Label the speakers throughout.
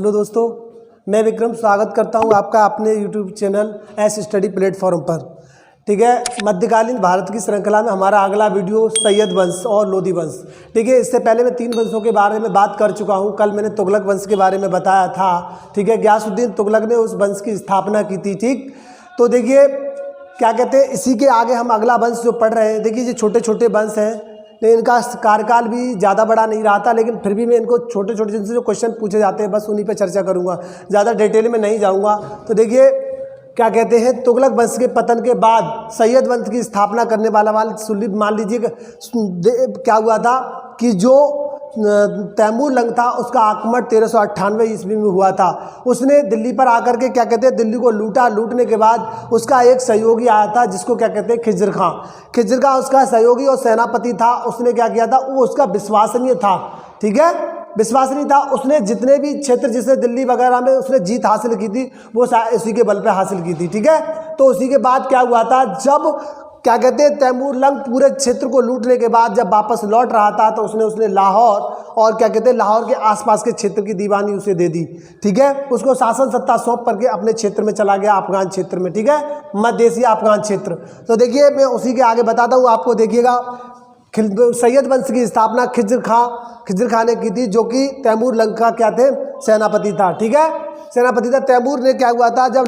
Speaker 1: Hello दोस्तों, मैं विक्रम स्वागत करता हूं आपका अपने YouTube channel S study platform पर। ठीक है, मध्यकालीन भारत की श्रृंखला में हमारा अगला वीडियो सैयद वंश और लोधी वंश। ठीक है, इससे पहले मैं 3 वंशों के बारे में बात कर चुका हूं। कल मैंने तुगलक वंश के बारे में बताया था। ठीक है, गियासुद्दीन तुगलक ने उस वंश की स्थापना की थी। ठीक, तो देखिए क्या कहते हैं, इसी के आगे हम अगला वंश जो पढ़ रहे हैं। देखिए ये छोटे छोटे वंश हैं, लेकिन इनका कार्यकाल भी ज़्यादा बड़ा नहीं रहा था, लेकिन फिर भी मैं इनको छोटे छोटे जिनसे जो क्वेश्चन पूछे जाते हैं बस उन्हीं पे चर्चा करूंगा, ज़्यादा डिटेल में नहीं जाऊंगा। तो देखिए क्या कहते हैं, तुगलक वंश के पतन के बाद सैयद वंश की स्थापना करने वाला मान लीजिए क्या हुआ था कि जो तैमूर लंग था उसका आक्रमण 1398 ईस्वी में हुआ था। उसने दिल्ली पर आकर के क्या कहते हैं दिल्ली को लूटा। लूटने के बाद उसका एक सहयोगी आया था जिसको क्या कहते हैं खिज्र खां। खिज्र खां उसका सहयोगी और सेनापति था। उसने क्या किया था, वो उसका विश्वसनीय था। ठीक है, विश्वसनीय था। उसने जितने भी क्षेत्र जिसने दिल्ली वगैरह में उसने जीत हासिल की थी वो उसी के बल पे हासिल की थी। ठीक है, तो उसी के बाद क्या हुआ था, जब क्या कहते हैं तैमूर लंग पूरे क्षेत्र को लूटने के बाद जब वापस लौट रहा था तो उसने लाहौर और क्या कहते हैं लाहौर के आसपास के क्षेत्र की दीवानी उसे दे दी। ठीक है, उसको शासन सत्ता सौंप करके अपने क्षेत्र में चला गया, अफगान क्षेत्र में। ठीक है, मध्य एशिया अफगान क्षेत्र। तो देखिए मैं उसी के आगे बताता हूँ आपको। देखिएगा सैयद वंश की स्थापना खिज्र खां ने की थी, जो कि तैमूर लंग का क्या थे सेनापति था। ठीक है, सेनापति था। तैमूर ने क्या हुआ था, जब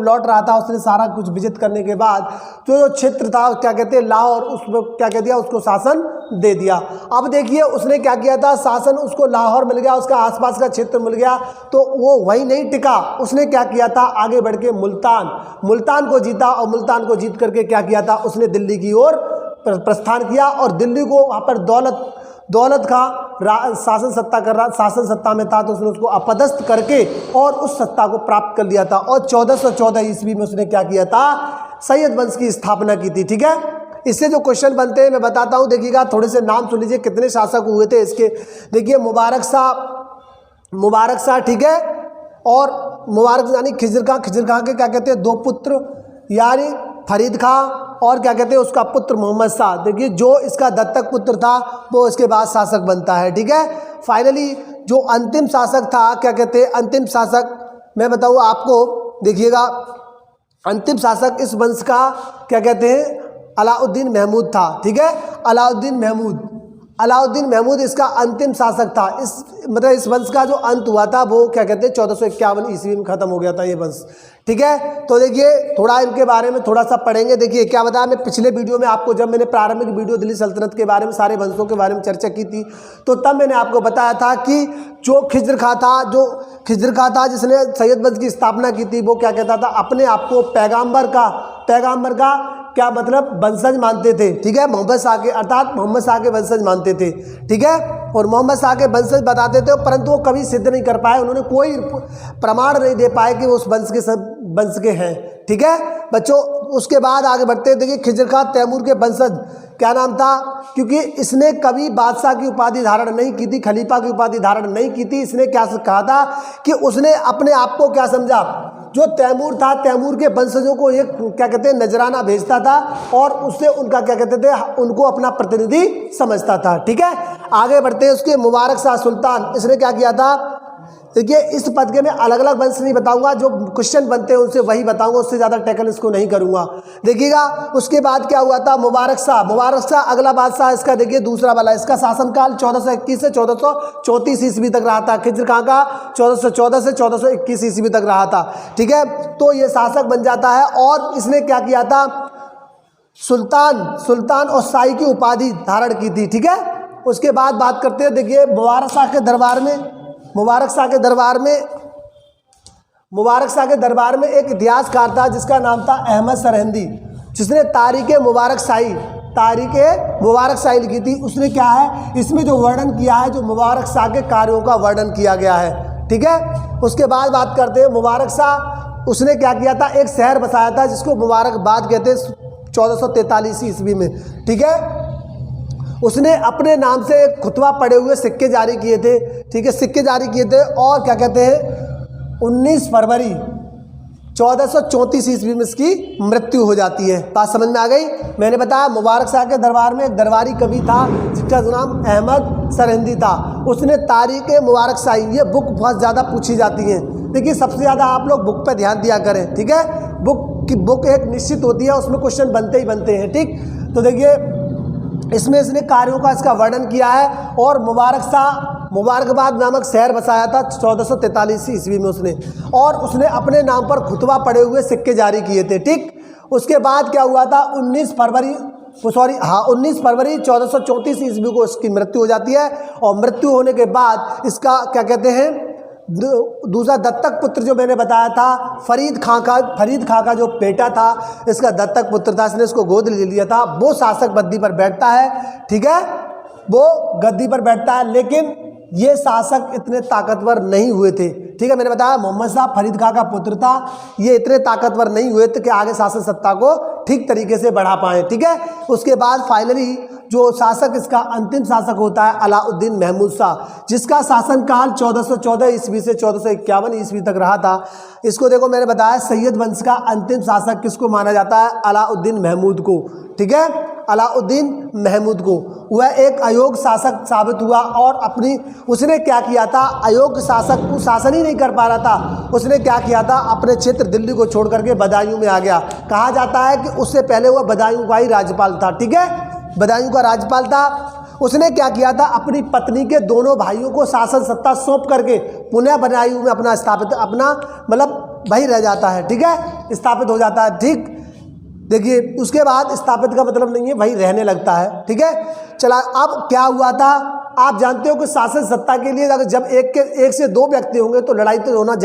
Speaker 1: लौट रहा था उसने सारा कुछ विजित करने के बाद जो क्षेत्र था क्या कहते हैं लाहौर, उसको क्या कह दिया, उसको शासन दे दिया। अब देखिए उसने क्या किया था, शासन उसको लाहौर मिल गया, उसका आसपास का क्षेत्र मिल गया, तो वो वहीं नहीं टिका। उसने क्या किया था, आगे बढ़ के मुल्तान को जीता और मुल्तान को जीत करके क्या किया था, उसने दिल्ली की ओर प्रस्थान किया और दिल्ली को वहाँ पर दौलत खां शासन सत्ता में था, तो उसने उसको अपदस्थ करके और उस सत्ता को प्राप्त कर लिया था। और 1414 ईस्वी में उसने क्या किया था, सैयद वंश की स्थापना की थी। ठीक है, इससे जो क्वेश्चन बनते हैं मैं बताता हूँ। देखिएगा थोड़े से नाम सुन लीजिए, कितने शासक हुए थे इसके। देखिए मुबारक शाह। ठीक है, और मुबारक यानी खिज्र खां के क्या कहते हैं 2 पुत्र, यानी फरीद खां और क्या कहते हैं उसका पुत्र मोहम्मद शाह। देखिए जो इसका दत्तक पुत्र था वो इसके बाद शासक बनता है। ठीक है, फाइनली जो अंतिम शासक था क्या कहते हैं, अंतिम शासक मैं बताऊँ आपको। देखिएगा अंतिम शासक इस वंश का क्या कहते हैं अलाउद्दीन महमूद था। ठीक है, अलाउद्दीन महमूद इसका अंतिम शासक था। इस वंश का जो अंत हुआ था वो क्या कहते हैं 1451 ईस्वी में खत्म हो गया था ये वंश। ठीक है, तो देखिए थोड़ा इनके बारे में थोड़ा सा पढ़ेंगे। देखिए क्या बताया, मैं पिछले वीडियो में आपको जब मैंने प्रारंभिक वीडियो दिल्ली सल्तनत के बारे में सारे वंशों के बारे में चर्चा की थी, तो तब मैंने आपको बताया था कि जो खिज्र खां था जिसने सैयद वंश की स्थापना की थी, वो क्या कहता था, अपने आप को पैगंबर का क्या मतलब वंशज मानते थे। ठीक है, मोहम्मद शाह के वंशज मानते थे। ठीक है, और मोहम्मद शाह के वंशज बताते थे, परंतु वो कभी सिद्ध नहीं कर पाए, उन्होंने कोई प्रमाण नहीं दे पाए कि वो उस वंश के हैं। ठीक है बच्चों, उसके बाद आगे बढ़ते हैं। देखिए खिज्र खां तैमूर के वंशज, क्या नाम था, क्योंकि इसने कभी बादशाह की उपाधि धारण नहीं की थी, खलीफा की उपाधि धारण नहीं की थी। इसने क्या कहा था कि उसने अपने आप को क्या समझा, जो तैमूर था तैमूर के वंशजों को एक क्या कहते हैं नजराना भेजता था और उससे उनका क्या कहते थे उनको अपना प्रतिनिधि समझता था। ठीक है, आगे बढ़ते हैं। उसके मुबारक शाह सुल्तान, इसने क्या किया था, देखिए इस पद के मैं अलग अलग वंश नहीं बताऊंगा, जो क्वेश्चन बनते हैं उनसे वही बताऊंगा, उससे ज़्यादा टैकल इसको नहीं करूंगा। देखिएगा उसके बाद क्या हुआ था, मुबारक शाह अगला बादशाह इसका। देखिए दूसरा वाला, इसका शासनकाल 1421 से 1434 ईस्वी तक रहा था। खिज्र खां का 1414 से 1421 ईस्वी तक रहा था। ठीक है, तो ये शासक बन जाता है और इसने क्या किया था, सुल्तान और शाही की उपाधि धारण की थी। ठीक है, उसके बाद बात करते हैं। देखिए मुबारक शाह के दरबार में एक इतिहासकार था जिसका नाम था अहमद सरहिंदी, जिसने तारीख़ मुबारक शाही लिखी थी। उसने क्या है इसमें जो वर्णन किया है, जो मुबारक शाह के कार्यों का वर्णन किया गया है। ठीक है, उसके बाद बात करते हैं मुबारक शाह, उसने क्या किया था, एक शहर बसाया था जिसको मुबारकबाद कहते हैं 1443 ईस्वी में। ठीक है, उसने अपने नाम से एक खुतबा पढ़े हुए सिक्के जारी किए थे। ठीक है, सिक्के जारी किए थे और क्या कहते हैं 19 फरवरी 1434 ईस्वी में इसकी मृत्यु हो जाती है। बात समझ में आ गई। मैंने बताया मुबारक शाह के दरबार में एक दरबारी कवि था जिसका नाम अहमद सरहिंदी था। उसने तारीख मुबारक शाही, ये बुक बहुत ज़्यादा पूछी जाती है। देखिए सबसे ज़्यादा आप लोग बुक पर ध्यान दिया करें, ठीक है। बुक एक निश्चित होती है, उसमें क्वेश्चन बनते ही बनते हैं, ठीक। तो देखिए इसमें इसने कार्यों का इसका वर्णन किया है। और मुबारकबाद नामक शहर बसाया था 1443 ईस्वी में उसने, और उसने अपने नाम पर खुतबा पड़े हुए सिक्के जारी किए थे, ठीक। उसके बाद क्या हुआ था, 19 फरवरी 1434 ईस्वी को इसकी मृत्यु हो जाती है। और मृत्यु होने के बाद इसका क्या कहते हैं, दूसरा दत्तक पुत्र जो मैंने बताया था फरीद खां का जो बेटा था, इसका दत्तक पुत्र था, इसने इसको गोद ले लिया था। वो शासक गद्दी पर बैठता है, ठीक है, वो गद्दी पर बैठता है। लेकिन ये शासक इतने ताकतवर नहीं हुए थे, ठीक है। मैंने बताया मोहम्मद शाह फरीद खां का पुत्र था, ये इतने ताकतवर नहीं हुए थे कि आगे शासन सत्ता को ठीक तरीके से बढ़ा पाए, ठीक है। उसके बाद फाइनली जो शासक इसका अंतिम शासक होता है अलाउद्दीन महमूद शाह, जिसका शासनकाल 1414 ईस्वी से 1451 ईस्वी तक रहा था। इसको देखो मैंने बताया सैयद वंश का अंतिम शासक किसको माना जाता है, अलाउद्दीन महमूद को, ठीक है, अलाउद्दीन महमूद को। वह एक अयोग्य शासक साबित हुआ और उसने क्या किया था, अयोग्य शासक को शासन ही नहीं कर पा रहा था। उसने क्या किया था, अपने क्षेत्र दिल्ली को छोड़ करके बदायूं में आ गया। कहा जाता है कि उससे पहले वह बदायूं का ही राज्यपाल था, ठीक है, बदायूं का राज्यपाल था। उसने क्या किया था, अपनी पत्नी के दोनों भाइयों को शासन सत्ता सौंप करके पुनः बदायूं में वही रह जाता है, ठीक है, स्थापित हो जाता है, ठीक। देखिए उसके बाद स्थापित का मतलब नहीं है वही रहने लगता है, ठीक है। चला अब क्या हुआ था, आप जानते हो कि शासन सत्ता के लिए अगर जब एक से दो व्यक्ति होंगे तो लड़ाई तो होना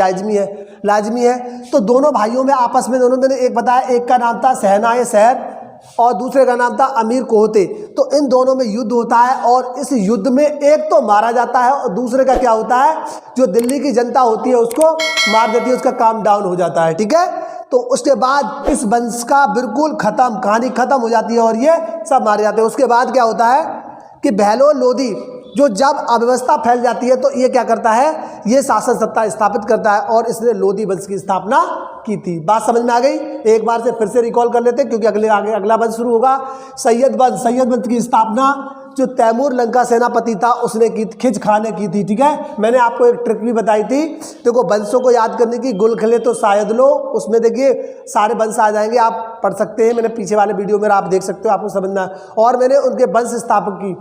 Speaker 1: लाजमी है। तो दोनों भाइयों में आपस में दोनों ने एक बताया, एक का नाम था सहनाए शहर और दूसरे का नाम था अमीर कोहते। तो इन दोनों में युद्ध होता है और इस युद्ध में एक तो मारा जाता है और दूसरे का क्या होता है, जो दिल्ली की जनता होती है उसको मार देती है, उसका काम डाउन हो जाता है, ठीक है। तो उसके बाद इस वंश का बिल्कुल कहानी खत्म हो जाती है और ये सब मारे जाते हैं। उसके बाद क्या होता है कि बहलोल लोधी जो जब अव्यवस्था फैल जाती है तो ये क्या करता है, ये शासन सत्ता स्थापित करता है और इसने लोधी वंश की स्थापना की थी। बात समझ में आ गई। एक बार से फिर से रिकॉल कर लेते हैं क्योंकि अगला वंश शुरू होगा। सैयद वंश की स्थापना जो तैमूर लंका सेनापति था उसने की, खिज खां ने की थी, ठीक है। मैंने आपको एक ट्रिक भी बताई थी, देखो वंशों को याद करने की, गुल खिले तो शायद लो, उसमें देखिए सारे वंश आ जाएंगे, आप पढ़ सकते हैं। मैंने पीछे वाले वीडियो में आप देख सकते हो, आपको समझना। और मैंने उनके वंश स्थापक की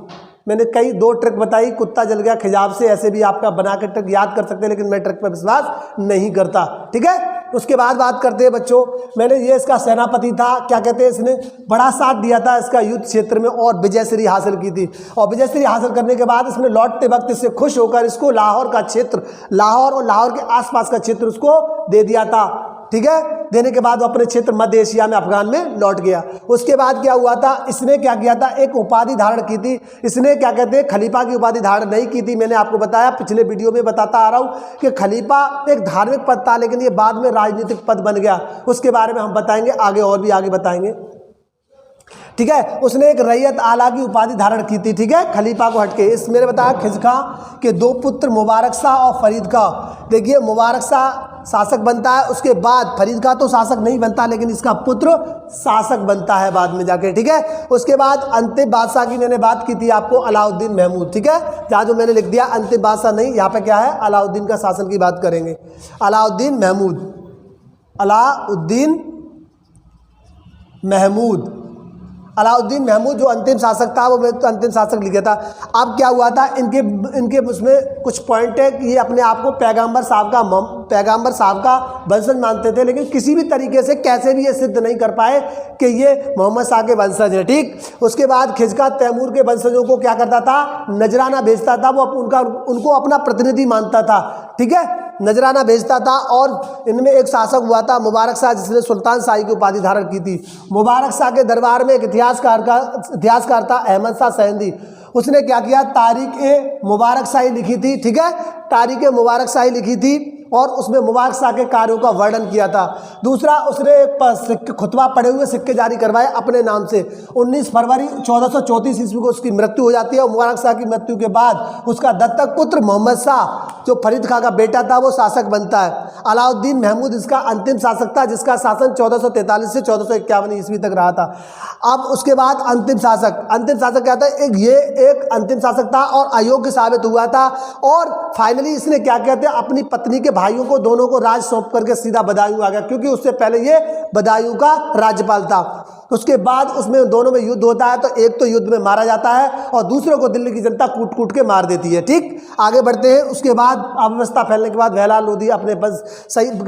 Speaker 1: मैंने दो ट्रिक बताई, कुत्ता जल गया खिजाब से, ऐसे भी आपका बना के ट्रिक याद कर सकते हैं, लेकिन मैं ट्रिक पर विश्वास नहीं करता, ठीक है। उसके बाद बात करते हैं बच्चों, मैंने ये इसका सेनापति था, क्या कहते हैं, इसने बड़ा साथ दिया था इसका युद्ध क्षेत्र में और विजयश्री हासिल की थी। और विजयश्री हासिल करने के बाद इसने लौटते वक्त इससे खुश होकर इसको लाहौर का क्षेत्र, लाहौर और लाहौर के आसपास का क्षेत्र उसको दे दिया था, ठीक है। देने के बाद वो अपने क्षेत्र मध्य एशिया में अफगान में लौट गया। उसके बाद क्या हुआ था, इसने क्या किया था, एक उपाधि धारण की थी। इसने क्या कहते हैं, खलीफा की उपाधि धारण नहीं की थी। मैंने आपको बताया, पिछले वीडियो में बताता आ रहा हूँ कि खलीफा एक धार्मिक पद था, लेकिन ये बाद में राजनीतिक पद बन गया। उसके बारे में हम बताएंगे आगे, और भी आगे बताएंगे, ठीक है। उसने एक रैयत आला की उपाधि धारण की थी, ठीक है, खलीफा को हटके। इस मैंने बताया खिज खां के दो पुत्र मुबारक शाह और फरीद खां। देखिए मुबारक शाह शासक बनता है, उसके बाद फरीद खां तो शासक नहीं बनता, लेकिन इसका पुत्र शासक बनता है बाद में जाके, ठीक है। उसके बाद अंतिम बादशाह की मैंने बात की थी आपको, अलाउद्दीन महमूद, ठीक है। जहाँ जो मैंने लिख दिया अंतिम बादशाह नहीं, यहाँ पे क्या है, अलाउद्दीन का शासन की बात करेंगे। अलाउद्दीन महमूद जो अंतिम शासक था, वो मैं तो अंतिम शासक लिखा था। अब क्या हुआ था, इनके उसमें कुछ पॉइंट है कि ये अपने आप को पैगंबर साहब का वंशज मानते थे, लेकिन किसी भी तरीके से कैसे भी ये सिद्ध नहीं कर पाए कि ये मोहम्मद शाह के वंशज है, ठीक। उसके बाद खिजका तैमूर के वंशजों को क्या करता था, नजराना भेजता था, वो उनको अपना प्रतिनिधि मानता था, ठीक है, नजराना भेजता था। और इनमें एक शासक हुआ था मुबारक शाह, जिसने सुल्तान शाही की उपाधि धारण की थी। मुबारक शाह के दरबार में एक इतिहासकार था अहमद शाह सरहिंदी। उसने क्या किया, तारीख-ए-मुबारक शाही लिखी थी, ठीक है, तारीख-ए-मुबारक शाही लिखी थी। और उसमें मुबारक शाह के कार्यों का वर्णन किया था। दूसरा, उसने एक खुतबा पढ़े हुए सिक्के जारी करवाए अपने नाम से। 19 फरवरी 1434 ईस्वी को उसकी मृत्यु हो जाती है और मुबारक शाह की मृत्यु के बाद उसका दत्तक पुत्र मोहम्मद शाह जो फरीद खां का बेटा था वो शासक बनता है। अलाउद्दीन महमूद इसका अंतिम शासक था जिसका शासन 1443 से 1451 ईस्वी तक रहा था। अब उसके बाद अंतिम शासक क्या था, ये एक अंतिम शासक था और अयोग्य साबित हुआ था और फाइनली इसने क्या कहते हैं अपनी पत्नी के भाइयों को दोनों को राज सौंप करके सीधा बदायूं आ गया, क्योंकि उससे पहले ये बदायूं का राज्यपाल था। उसके बाद उसमें दोनों में युद्ध होता है, तो एक तो युद्ध में मारा जाता है और दूसरे को दिल्ली की जनता कूट कूट के मार देती है। ठीक, आगे बढ़ते हैं। उसके बाद अव्यवस्था फैलने के बाद बेहलाल लोधी अपने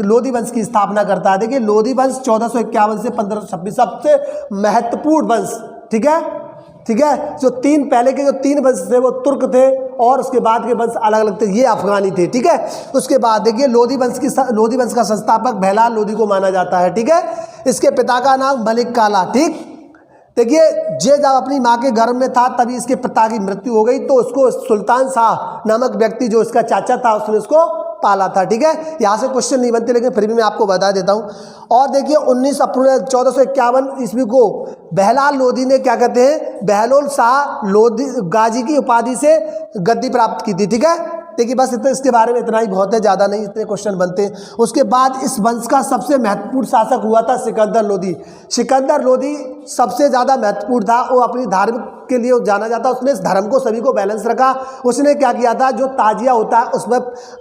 Speaker 1: लोधी वंश की स्थापना करता है। देखिए, लोधी वंश 1451 से 1526 सबसे महत्वपूर्ण वंश, ठीक है। जो पहले के जो 3 वंश थे वो तुर्क थे और उसके बाद के वंश अलग अलग थे, ये अफगानी थे। ठीक है, उसके बाद देखिए लोधी वंश का संस्थापक बेहलाल लोधी को माना जाता है। ठीक है, इसके पिता का नाम मलिक काला। ठीक, देखिए ये जब अपनी माँ के गर्भ में था तभी इसके पिता की मृत्यु हो गई, तो उसको सुल्तान शाह नामक व्यक्ति जो इसका चाचा था उसने उसको पाला था। ठीक है, यहाँ से क्वेश्चन नहीं बनते लेकिन फिर भी मैं आपको बता देता हूँ। और देखिए 19 अप्रैल 1451 ईस्वी को बेहलाल लोधी ने क्या कहते हैं बहलोल शाह लोधी गाजी की उपाधि से गद्दी प्राप्त की थी। ठीक है, देखिए बस इतना, इसके बारे में इतना ही बहुत है, ज़्यादा नहीं, इतने क्वेश्चन बनते हैं। उसके बाद इस वंश का सबसे महत्वपूर्ण शासक हुआ था सिकंदर लोधी। सिकंदर लोधी सबसे ज़्यादा महत्वपूर्ण था, वो अपनी धार्मिक के लिए जाना जाता, उसने इस धर्म को सभी को बैलेंस रखा। उसने क्या किया था, जो ताजिया होता है उसमें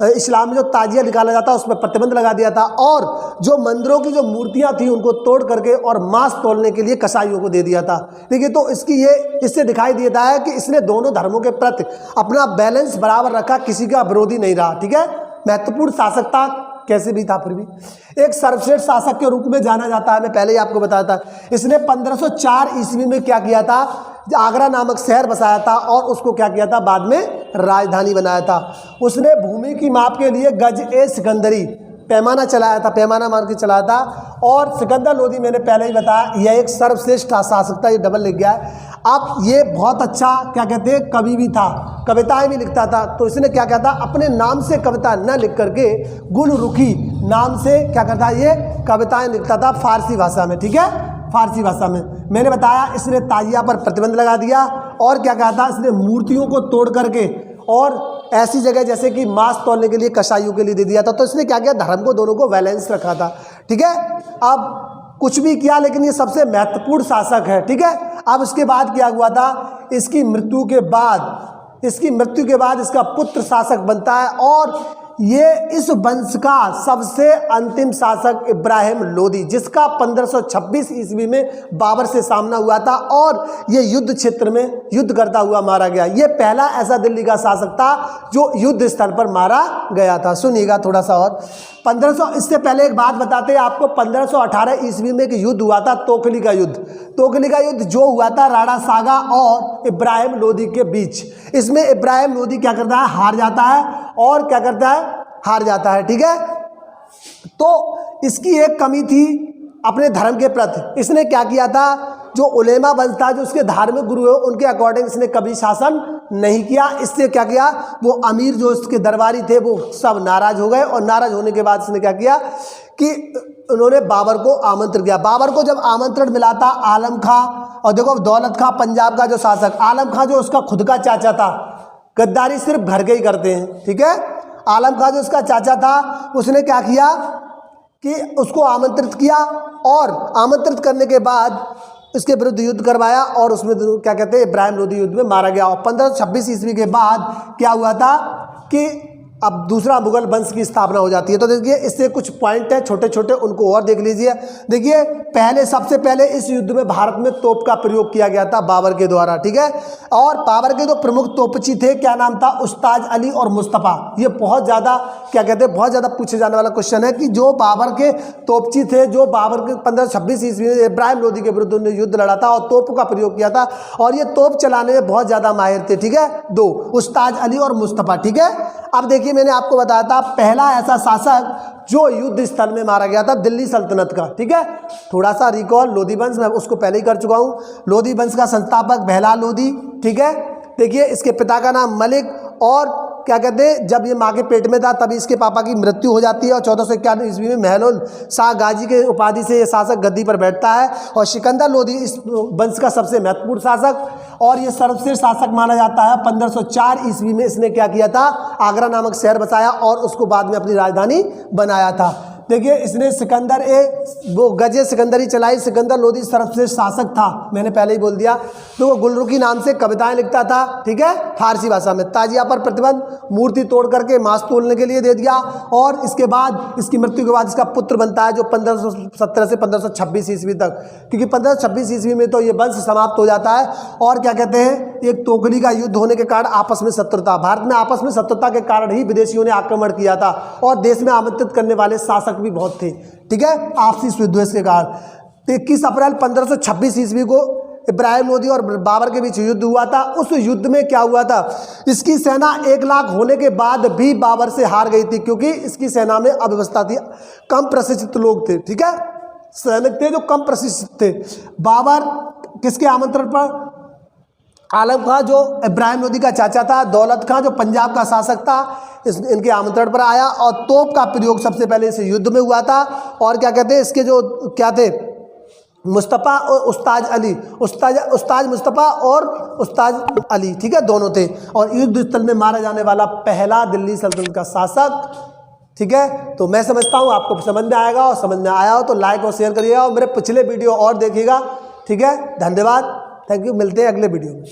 Speaker 1: इस्लाम में जो ताजिया निकाला जाता है उसमें प्रतिबंध लगा दिया था और जो मंदिरों की जो मूर्तियाँ थी उनको तोड़ करके और मांस तोड़ने के लिए कसाईयों को दे दिया था। देखिए, तो इससे दिखाई देता है कि इसने दोनों धर्मों के प्रति अपना बैलेंस बराबर रखा, किसी का विरोधी नहीं रहा। ठीक है, महत्वपूर्ण शासक था, कैसे भी था फिर भी एक सर्वश्रेष्ठ शासक के रूप में जाना जाता है। मैं पहले ही आपको बताया था, इसने 1504 ईस्वी में क्या किया था, आगरा नामक शहर बसाया था और उसको क्या किया था बाद में राजधानी बनाया था। उसने भूमि की माप के लिए गज ए सिकंदरी पैमाना चलाया था, पैमाना मान के चलाया था। और सिकंदर लोधी मैंने पहले ही बताया यह एक सर्वश्रेष्ठ शासक था, ये डबल लिख गया है। अब ये बहुत अच्छा क्या कहते हैं कवि भी था, कविताएं भी लिखता था। तो इसने क्या कहता अपने नाम से कविता न लिख करके गुल रुखी नाम से क्या करता ये कविताएं लिखता था फारसी भाषा में। ठीक है, फारसी भाषा में। मैंने बताया इसने ताजिया पर प्रतिबंध लगा दिया और क्या कहा था, इसने मूर्तियों को तोड़ करके और ऐसी जगह जैसे कि मांस तोड़ने के लिए कसाईयों के लिए दे दिया था। तो इसने क्या किया, धर्म को दोनों को बैलेंस रखा था। ठीक है, अब कुछ भी किया लेकिन ये सबसे महत्वपूर्ण शासक है। ठीक है, अब इसके बाद क्या हुआ था, इसकी मृत्यु के बाद इसका पुत्र शासक बनता है और ये इस वंश का सबसे अंतिम शासक इब्राहिम लोधी, जिसका 1526 ईस्वी में बाबर से सामना हुआ था और ये युद्ध क्षेत्र में युद्ध करता हुआ मारा गया। ये पहला ऐसा दिल्ली का शासक था जो युद्ध स्थल पर मारा गया था। सुनिएगा थोड़ा सा और 1500, इससे पहले एक बात बताते हैं आपको, 1518 ईस्वी में एक युद्ध हुआ था, तोकली का युद्ध। तोकली का युद्ध जो हुआ था राणा सागा और इब्राहिम लोधी के बीच। इसमें इब्राहिम लोधी क्या करता है, हार जाता है और क्या करता है, हार जाता है। ठीक है, तो इसकी एक कमी थी अपने धर्म के प्रति। इसने क्या किया था, जो उलेमा वंश था, जो उसके धार्मिक गुरु है, उनके अकॉर्डिंग इसने कभी शासन नहीं किया। इससे क्या किया, वो अमीर जो इसके दरबारी थे वो सब नाराज हो गए और नाराज होने के बाद इसने क्या किया कि उन्होंने बाबर को आमंत्रण किया। बाबर को जब आमंत्रण मिला था आलम खां और देखो दौलत खां पंजाब का जो शासक, आलम खां जो उसका खुद का चाचा था, गद्दारी सिर्फ घर के ही करते हैं। ठीक है, आलम खां जो उसका चाचा था उसने क्या किया कि उसको आमंत्रित किया और आमंत्रित करने के बाद इसके विरुद्ध युद्ध करवाया और उसमें क्या कहते हैं इब्राहिम लोधी युद्ध में मारा गया। और 1526 ईस्वी के बाद क्या हुआ था कि अब दूसरा मुगल वंश की स्थापना हो जाती है। तो देखिए इससे कुछ पॉइंट है छोटे छोटे, उनको और देख लीजिए। देखिए सबसे पहले इस युद्ध में भारत में तोप का प्रयोग किया गया था बाबर के द्वारा। ठीक है, और बाबर के जो प्रमुख तोपची थे, क्या नाम था, उस्ताद अली और मुस्तफ़ा। ये बहुत ज़्यादा क्या कहते हैं, बहुत ज़्यादा पूछे जाने वाला क्वेश्चन है कि जो बाबर के तोपची थे, जो बाबर के 1526 ईस्वी में इब्राहिम लोधी के विरुद्ध उन्होंने युद्ध लड़ा था और तोप का प्रयोग किया था और ये तोप चलाने में बहुत ज़्यादा माहिर थे। ठीक है, 2 उस्ताद अली और मुस्तफ़ा। ठीक है, अब देखिए मैंने आपको बताया था पहला ऐसा शासक जो युद्ध स्थल में मारा गया था दिल्ली सल्तनत का। ठीक है, थोड़ा सा रिकॉल, लोधी वंश मैं उसको पहले ही कर चुका हूँ। लोधी वंश का संस्थापक बेहलाल लोधी। ठीक है, देखिए इसके पिता का नाम मलिक और क्या कहते हैं, जब ये माँ के पेट में था तभी इसके पापा की मृत्यु हो जाती है और 1491 ईस्वी में महलुल शाह गाजी के उपाधि से ये शासक गद्दी पर बैठता है। और सिकंदर लोदी इस वंश का सबसे महत्वपूर्ण शासक और ये सर्वश्रेष्ठ शासक माना जाता है। 1504 ईस्वी में इसने क्या किया था, आगरा नामक शहर बसाया और उसको बाद में अपनी राजधानी बनाया था। देखिए इसने सिकंदर वो गजे सिकंदरी चलाई। सिकंदर लोदी सर्वश्रेष्ठ शासक था, मैंने पहले ही बोल दिया। तो वो गुलरुखी नाम से कविताएं लिखता था, ठीक है, फारसी भाषा में। ताजिया पर प्रतिबंध, मूर्ति तोड़ करके मांस तोड़ने के लिए दे दिया। और इसके बाद इसकी मृत्यु के बाद इसका पुत्र बनता है जो 1517 से 1526 ईस्वी तक, क्योंकि 1526 ईस्वी में तो ये वंश समाप्त हो जाता है। और क्या कहते हैं, एक तोकली का युद्ध होने के कारण आपस में शत्रुता, भारत में आपस में शत्रुता के कारण ही विदेशियों ने आक्रमण किया था और देश में आमंत्रित करने वाले शासक भी बहुत थे, ठीक है, आपसी विद्वेष के कारण। 21 अप्रैल 1526 ईस्वी को इब्राहिम लोदी और बाबर के बीच युद्ध हुआ था। उस युद्ध में क्या हुआ था, इसकी सेना 1 लाख होने के बाद भी बाबर से हार गई थी, क्योंकि इसकी सेना में अव्यवस्था थी, कम प्रशिक्षित लोग थे, ठीक है, सैनिक थे जो कम प्रशिक्षित थे। बाबर किसके आमंत्रण पर, आलम खां जो इब्राहिम लोदी का चाचा था, दौलत खां जो पंजाब का शासक था, इनके आमंत्रण पर आया और तोप का प्रयोग सबसे पहले इस युद्ध में हुआ था। और क्या कहते हैं, इसके जो क्या थे, मुस्तफ़ा और उस्ताद अली, उस्ताद मुस्तफ़ा और उस्ताद अली, ठीक है, दोनों थे। और युद्ध स्थल में मारा जाने वाला पहला दिल्ली सल्तनत का शासक, ठीक है। तो मैं समझता हूँ आपको समझ में आएगा, और समझ में आया हो तो लाइक और शेयर करिएगा और मेरे पिछले वीडियो और देखिएगा, ठीक है। धन्यवाद, थैंक यू, मिलते हैं अगले वीडियो में।